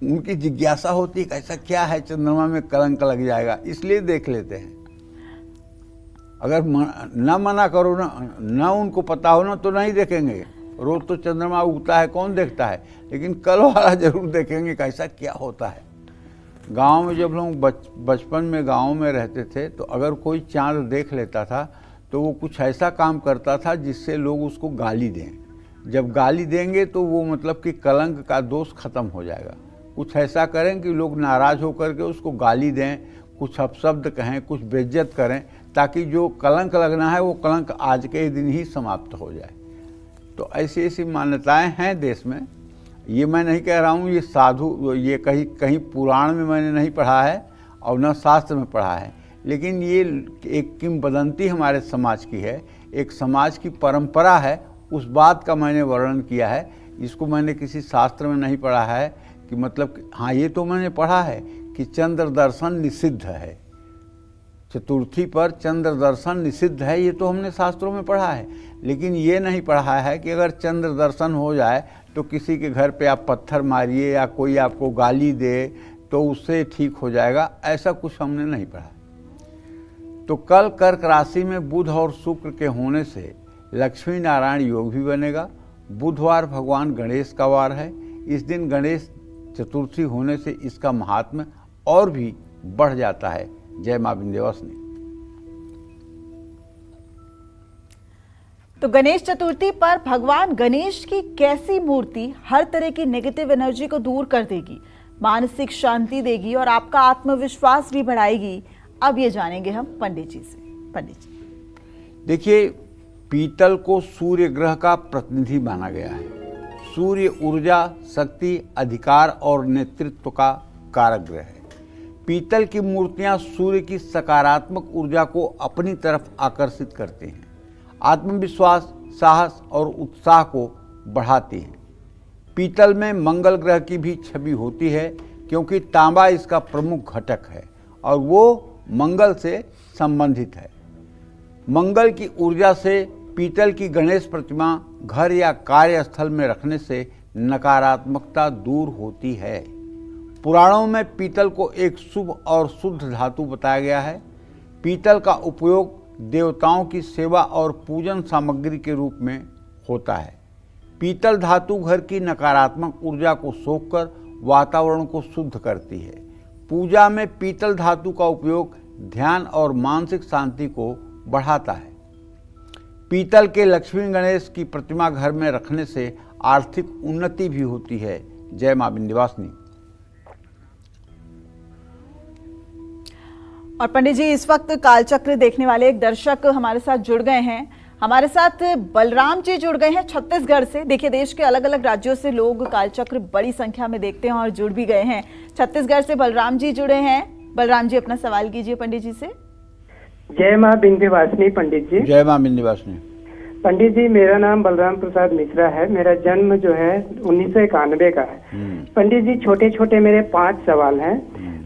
उनकी जिज्ञासा होती है कैसा क्या है चंद्रमा में कलंक लग जाएगा, इसलिए देख लेते हैं। अगर न मना करो ना उनको पता हो ना तो नहीं देखेंगे। रोज तो चंद्रमा उगता है, कौन देखता है, लेकिन कल वाला जरूर देखेंगे कैसा क्या होता है। गांव में जब लोग बचपन में गांव में रहते थे तो अगर कोई चांद देख लेता था तो वो कुछ ऐसा काम करता था जिससे लोग उसको गाली दें। जब गाली देंगे तो वो मतलब कि कलंक का दोष खत्म हो जाएगा। कुछ ऐसा करें कि लोग नाराज होकर के उसको गाली दें, कुछ अपशब्द कहें, कुछ बेइज्जत करें, ताकि जो कलंक लगना है वो कलंक आज के दिन ही समाप्त हो जाए। तो ऐसी ऐसी मान्यताएं हैं देश में। ये मैं नहीं कह रहा हूँ, ये साधु, ये कहीं पुराण में मैंने नहीं पढ़ा है और न शास्त्र में पढ़ा है, लेकिन ये एक किंवदंती हमारे समाज की है, एक समाज की परंपरा है, उस बात का मैंने वर्णन किया है। इसको मैंने किसी शास्त्र में नहीं पढ़ा है कि मतलब, हाँ ये तो मैंने पढ़ा है कि चंद्र दर्शन निषिद्ध है, चतुर्थी पर चंद्र दर्शन निषिद्ध है, ये तो हमने शास्त्रों में पढ़ा है। लेकिन ये नहीं पढ़ा है कि अगर चंद्र दर्शन हो जाए तो किसी के घर पे आप पत्थर मारिए या कोई आपको गाली दे तो उससे ठीक हो जाएगा, ऐसा कुछ हमने नहीं पढ़ा। तो कल कर्क राशि में बुध और शुक्र के होने से लक्ष्मी नारायण योग भी बनेगा। बुधवार भगवान गणेश का वार है। इस दिन गणेश चतुर्थी होने से इसका महात्म्य और भी बढ़ जाता है। जय मां विंध्यवासिनी। तो गणेश चतुर्थी पर भगवान गणेश की कैसी मूर्ति हर तरह की नेगेटिव एनर्जी को दूर कर देगी, मानसिक शांति देगी और आपका आत्मविश्वास भी बढ़ाएगी, अब ये जानेंगे हम पंडित जी से। पंडित जी देखिए, पीतल को सूर्य ग्रह का प्रतिनिधि माना गया है। सूर्य ऊर्जा, शक्ति, अधिकार और नेतृत्व का कारक ग्रह है। पीतल की मूर्तियां सूर्य की सकारात्मक ऊर्जा को अपनी तरफ आकर्षित करते हैं, आत्मविश्वास, साहस और उत्साह को बढ़ाती हैं। पीतल में मंगल ग्रह की भी छवि होती है क्योंकि तांबा इसका प्रमुख घटक है और वो मंगल से संबंधित है। मंगल की ऊर्जा से पीतल की गणेश प्रतिमा घर या कार्यस्थल में रखने से नकारात्मकता दूर होती है। पुराणों में पीतल को एक शुभ और शुद्ध धातु बताया गया है। पीतल का उपयोग देवताओं की सेवा और पूजन सामग्री के रूप में होता है। पीतल धातु घर की नकारात्मक ऊर्जा को सोखकर वातावरण को शुद्ध करती है। पूजा में पीतल धातु का उपयोग ध्यान और मानसिक शांति को बढ़ाता है। पीतल के लक्ष्मी गणेश की प्रतिमा घर में रखने से आर्थिक उन्नति भी होती है। जय मां विंध्यवासिनी। और पंडित जी, इस वक्त कालचक्र देखने वाले एक दर्शक हमारे साथ जुड़ गए हैं। हमारे साथ बलराम जी जुड़ गए हैं छत्तीसगढ़ से। देखिए, देश के अलग अलग राज्यों से लोग कालचक्र बड़ी संख्या में देखते हैं और जुड़ भी गए हैं। छत्तीसगढ़ से बलराम जी जुड़े हैं। बलराम जी, अपना सवाल कीजिए पंडित जी से। जय मां विंध्यवासिनी पंडित जी। जय मां विंध्यवासिनी। पंडित जी, मेरा नाम बलराम प्रसाद मिश्रा है। मेरा जन्म जो है 1991 का है। पंडित जी, छोटे छोटे मेरे 5 सवाल हैं।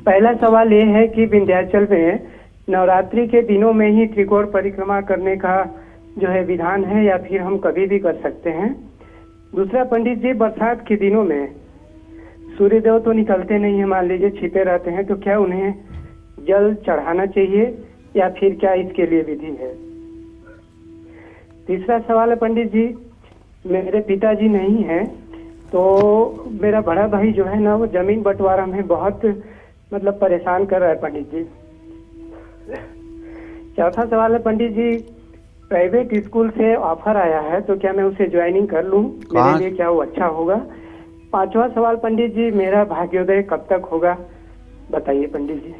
पहला सवाल ये है कि विंध्याचल में नवरात्रि के दिनों में ही त्रिकोण परिक्रमा करने का जो है विधान है या फिर हम कभी भी कर सकते हैं। दूसरा पंडित जी, बरसात के दिनों में सूर्यदेव तो निकलते नहीं है, मान लीजिए छिपे रहते हैं, तो क्या उन्हें जल चढ़ाना चाहिए या फिर क्या इसके लिए विधि है। तीसरा सवाल है पंडित जी, मेरे पिताजी नहीं है तो मेरा बड़ा भाई जो है ना वो जमीन बंटवारा में बहुत मतलब परेशान कर रहा है पंडित जी। चौथा सवाल है पंडित जी, प्राइवेट स्कूल से ऑफर आया है तो क्या मैं उसे ज्वाइनिंग कर लूं, मेरे लिए क्या वो अच्छा होगा। पांचवा सवाल पंडित जी, मेरा भाग्योदय कब तक होगा, बताइए पंडित जी।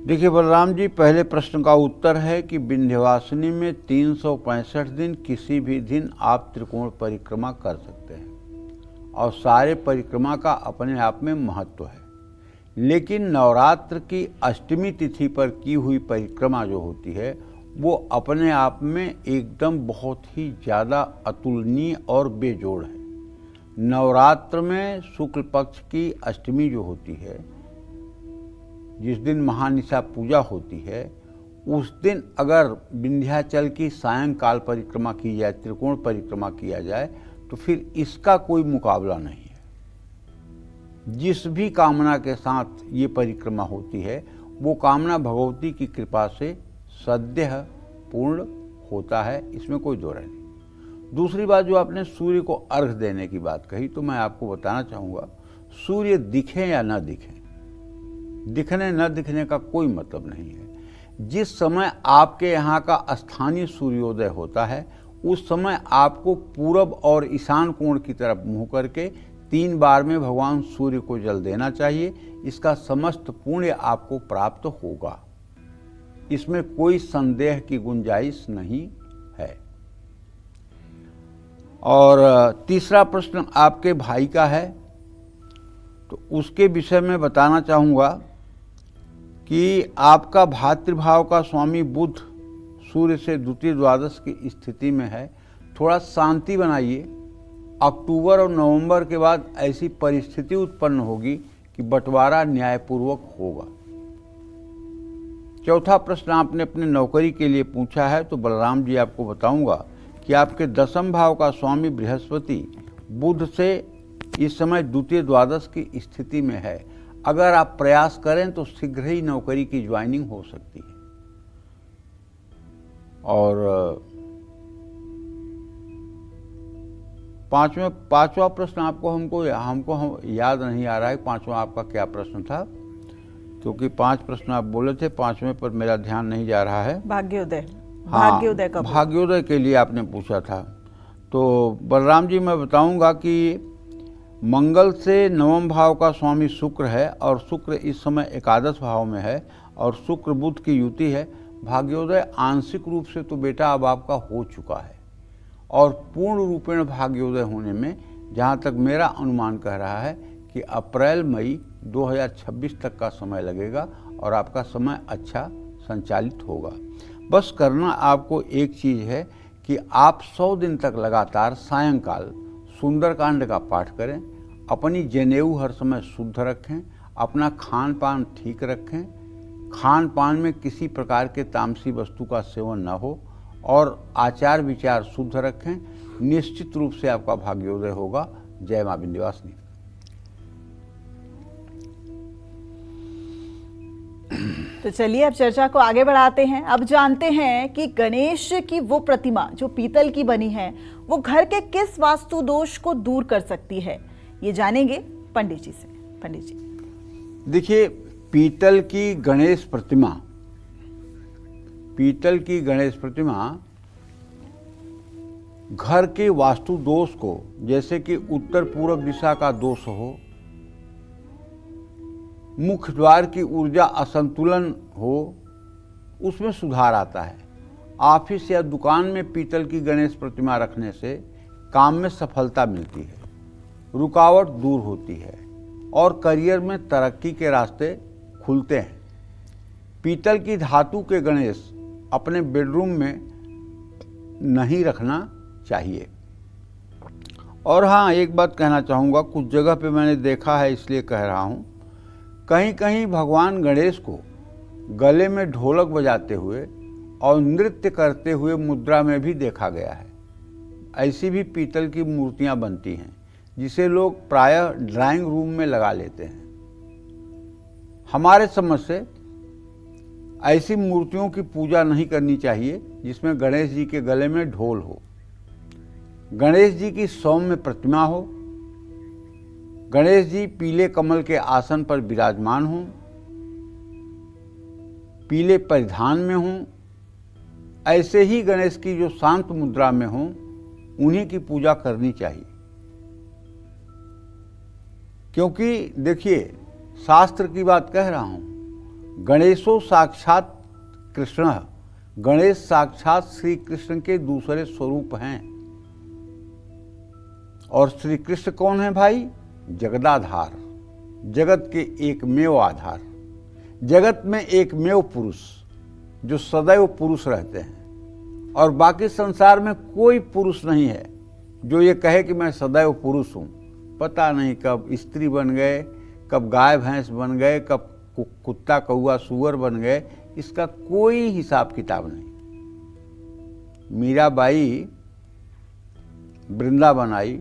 देखिए बलराम जी, पहले प्रश्न का उत्तर है कि विंध्यवासिनी में 365 दिन किसी भी दिन आप त्रिकोण परिक्रमा कर सकते हैं और सारे परिक्रमा का अपने आप में महत्व है। लेकिन नवरात्र की अष्टमी तिथि पर की हुई परिक्रमा जो होती है वो अपने आप में एकदम बहुत ही ज़्यादा अतुलनीय और बेजोड़ है। नवरात्र में शुक्ल पक्ष की अष्टमी जो होती है, जिस दिन महानिशा पूजा होती है, उस दिन अगर विंध्याचल की सायंकाल परिक्रमा की जाए, त्रिकोण परिक्रमा किया जाए, तो फिर इसका कोई मुकाबला नहीं है। जिस भी कामना के साथ ये परिक्रमा होती है वो कामना भगवती की कृपा से सद्यः पूर्ण होता है, इसमें कोई दो राय नहीं। दूसरी बात, जो आपने सूर्य को अर्घ देने की बात कही, तो मैं आपको बताना चाहूँगा, सूर्य दिखे या न दिखे, दिखने न दिखने का कोई मतलब नहीं है। जिस समय आपके यहाँ का स्थानीय सूर्योदय होता है उस समय आपको पूरब और ईशान कोण की तरफ मुँह करके 3 बार में भगवान सूर्य को जल देना चाहिए। इसका समस्त पुण्य आपको प्राप्त होगा, इसमें कोई संदेह की गुंजाइश नहीं है। और तीसरा प्रश्न आपके भाई का है, तो उसके विषय में बताना चाहूँगा कि आपका भातृभाव का स्वामी बुध सूर्य से द्वितीय द्वादश की स्थिति में है। थोड़ा शांति बनाइए। अक्टूबर और नवंबर के बाद ऐसी परिस्थिति उत्पन्न होगी कि बंटवारा न्यायपूर्वक होगा। चौथा प्रश्न आपने अपने नौकरी के लिए पूछा है, तो बलराम जी आपको बताऊंगा कि आपके 10वें भाव का स्वामी बृहस्पति बुध से इस समय द्वितीय द्वादश की स्थिति में है। अगर आप प्रयास करें तो शीघ्र ही नौकरी की ज्वाइनिंग हो सकती है। और पांचवा प्रश्न हमको याद नहीं आ रहा है पांचवा आपका क्या प्रश्न था, क्योंकि 5 प्रश्न आप बोले थे, 5वें पर मेरा ध्यान नहीं जा रहा है। भाग्योदय, हाँ, भाग्योदय का भाग्योदय के लिए आपने पूछा था। तो बलराम जी मैं बताऊंगा कि मंगल से 9वें भाव का स्वामी शुक्र है और शुक्र इस समय एकादश भाव में है और शुक्र बुध की युति है। भाग्योदय आंशिक रूप से तो बेटा अब आपका हो चुका है और पूर्ण रूपेण भाग्योदय होने में जहाँ तक मेरा अनुमान कह रहा है कि अप्रैल मई 2026 तक का समय लगेगा और आपका समय अच्छा संचालित होगा। बस करना आपको एक चीज़ है कि आप 100 दिन तक लगातार सायंकाल सुंदरकांड का पाठ करें, अपनी जनेऊ हर समय शुद्ध रखें, अपना खान पान ठीक रखें, खान पान में किसी प्रकार के तामसी वस्तु का सेवन न हो और आचार विचार शुद्ध रखें। निश्चित रूप से आपका भाग्योदय होगा। जय मां विंध्यवासिनी। तो चलिए अब चर्चा को आगे बढ़ाते हैं। अब जानते हैं कि गणेश की वो प्रतिमा जो पीतल की बनी है वो घर के किस वास्तु दोष को दूर कर सकती है, ये जानेंगे पंडित जी से। पंडित जी देखिए, पीतल की गणेश प्रतिमा घर के वास्तु दोष को, जैसे कि उत्तर पूर्व दिशा का दोष हो, मुख्य द्वार की ऊर्जा असंतुलन हो, उसमें सुधार आता है। ऑफिस या दुकान में पीतल की गणेश प्रतिमा रखने से काम में सफलता मिलती है, रुकावट दूर होती है और करियर में तरक्की के रास्ते खुलते हैं। पीतल की धातु के गणेश अपने बेडरूम में नहीं रखना चाहिए। और हाँ, एक बात कहना चाहूँगा, कुछ जगह पे मैंने देखा है इसलिए कह रहा हूँ, कहीं कहीं भगवान गणेश को गले में ढोलक बजाते हुए और नृत्य करते हुए मुद्रा में भी देखा गया है। ऐसी भी पीतल की मूर्तियाँ बनती हैं जिसे लोग प्रायः ड्राइंग रूम में लगा लेते हैं। हमारे समझ से ऐसी मूर्तियों की पूजा नहीं करनी चाहिए जिसमें गणेश जी के गले में ढोल हो, गणेश जी की सौम्य प्रतिमा हो, गणेश जी पीले कमल के आसन पर विराजमान हों, पीले परिधान में हों। ऐसे ही गणेश की जो शांत मुद्रा में हों, उन्हीं की पूजा करनी चाहिए। क्योंकि देखिए, शास्त्र की बात कह रहा हूं, गणेशो साक्षात कृष्ण, गणेश साक्षात श्री कृष्ण के दूसरे स्वरूप हैं। और श्री कृष्ण कौन है भाई? जगदाधार, जगत के एकमेव आधार, जगत में एकमेव पुरुष जो सदैव पुरुष रहते हैं। और बाकी संसार में कोई पुरुष नहीं है जो ये कहे कि मैं सदैव पुरुष हूँ। पता नहीं कब स्त्री बन गए, कब गाय भैंस बन गए, कब कुत्ता कौआ सूअर बन गए, इसका कोई हिसाब किताब नहीं। मीराबाई वृंदावन आई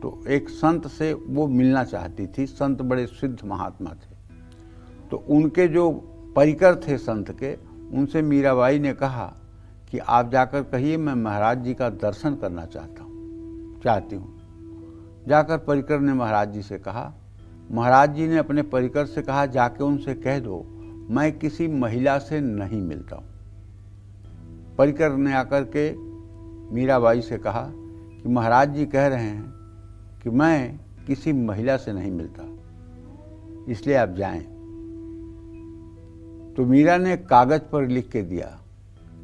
तो एक संत से वो मिलना चाहती थी। संत बड़े सिद्ध महात्मा थे, तो उनके जो परिकर थे संत के, उनसे मीराबाई ने कहा कि आप जाकर कहिए मैं महाराज जी का दर्शन करना चाहती हूँ। जाकर परिकर ने महाराज जी से कहा। महाराज जी ने अपने परिकर से कहा, जाके उनसे कह दो मैं किसी महिला से नहीं मिलता हूँ। परिकर ने आकर के मीराबाई से कहा कि महाराज जी कह रहे हैं कि मैं किसी महिला से नहीं मिलता, इसलिए आप जाएं। तो मीरा ने कागज पर लिख के दिया,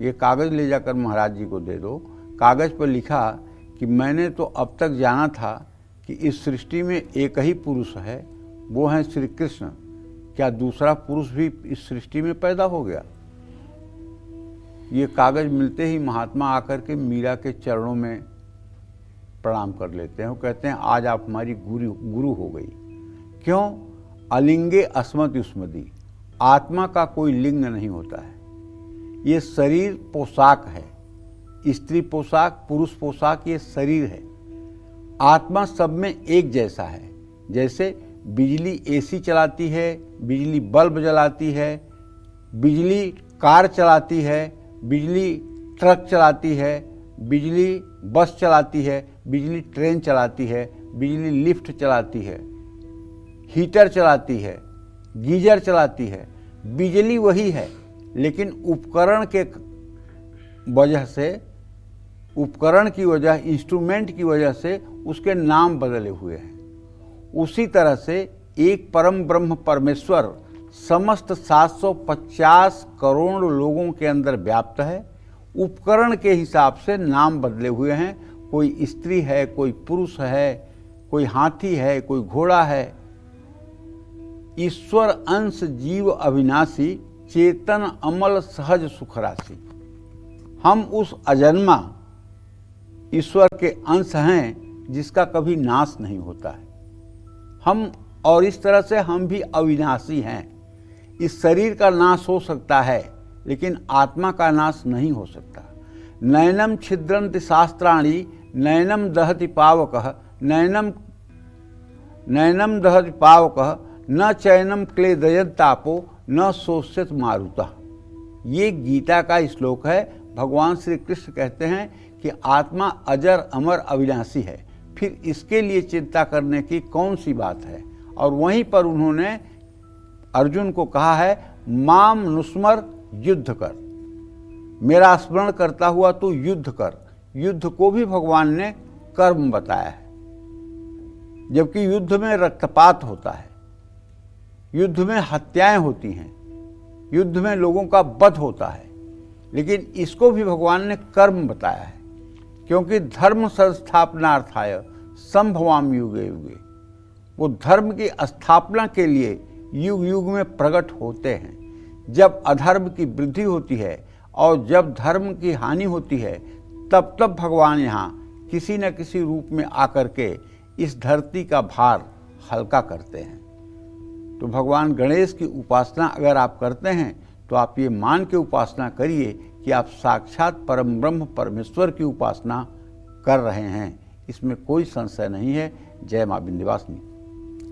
ये कागज ले जाकर महाराज जी को दे दो। कागज पर लिखा कि मैंने तो अब तक जाना था कि इस सृष्टि में एक ही पुरुष है, वो है श्री कृष्ण। क्या दूसरा पुरुष भी इस सृष्टि में पैदा हो गया? ये कागज मिलते ही महात्मा आकर के मीरा के चरणों में प्रणाम कर लेते हैं। वो कहते हैं आज आप हमारी गुरु हो गई। क्यों? अलिंगे अस्मत् युष्मदि, आत्मा का कोई लिंग नहीं होता है। ये शरीर पोशाक है, स्त्री पोशाक, पुरुष पोशाक, ये शरीर है। आत्मा सब में एक जैसा है। जैसे बिजली एसी चलाती है, बिजली बल्ब जलाती है, बिजली कार चलाती है, बिजली ट्रक चलाती है, बिजली बस चलाती है, बिजली ट्रेन चलाती है, बिजली लिफ्ट चलाती है, हीटर चलाती है, गीजर चलाती है। बिजली वही है, लेकिन उपकरण के वजह से, उपकरण की वजह, इंस्ट्रूमेंट की वजह से उसके नाम बदले हुए हैं। उसी तरह से एक परम ब्रह्म परमेश्वर समस्त 750 करोड़ लोगों के अंदर व्याप्त है। उपकरण के हिसाब से नाम बदले हुए हैं। कोई स्त्री है, कोई पुरुष है, कोई हाथी है, कोई घोड़ा है। ईश्वर अंश जीव अविनाशी, चेतन अमल सहज सुख राशि। हम उस अजन्मा ईश्वर के अंश हैं जिसका कभी नाश नहीं होता है। हम और इस तरह से हम भी अविनाशी हैं। इस शरीर का नाश हो सकता है, लेकिन आत्मा का नाश नहीं हो सकता। नयनम छिद्रन्ति शास्त्राणि, नयनम दहति पावकः, नयनम दहति पावकः, न चैनम क्लेदयन्तापो, न शोष्यत मारुतः। ये गीता का श्लोक है। भगवान श्री कृष्ण कहते हैं कि आत्मा अजर अमर अविनाशी है, फिर इसके लिए चिंता करने की कौन सी बात है। और वहीं पर उन्होंने अर्जुन को कहा है, माम नुस्मर युद्ध कर, मेरा स्मरण करता हुआ तू युद्ध कर। युद्ध को भी भगवान ने कर्म बताया है, जबकि युद्ध में रक्तपात होता है, युद्ध में हत्याएं होती हैं, युद्ध में लोगों का वध होता है, लेकिन इसको भी भगवान ने कर्म बताया है। क्योंकि धर्म संस्थापनार्थाय संभवाम युगे युगे, वो धर्म की स्थापना के लिए युग युग में प्रकट होते हैं। जब अधर्म की वृद्धि होती है और जब धर्म की हानि होती है, तब तब भगवान यहाँ किसी न किसी रूप में आकर के इस धरती का भार हल्का करते हैं। तो भगवान गणेश की उपासना अगर आप करते हैं तो आप ये मान के उपासना करिए कि आप साक्षात परम ब्रह्म परमेश्वर की उपासना कर रहे हैं। इसमें कोई संशय नहीं है। जय मां विंध्यवासिनी।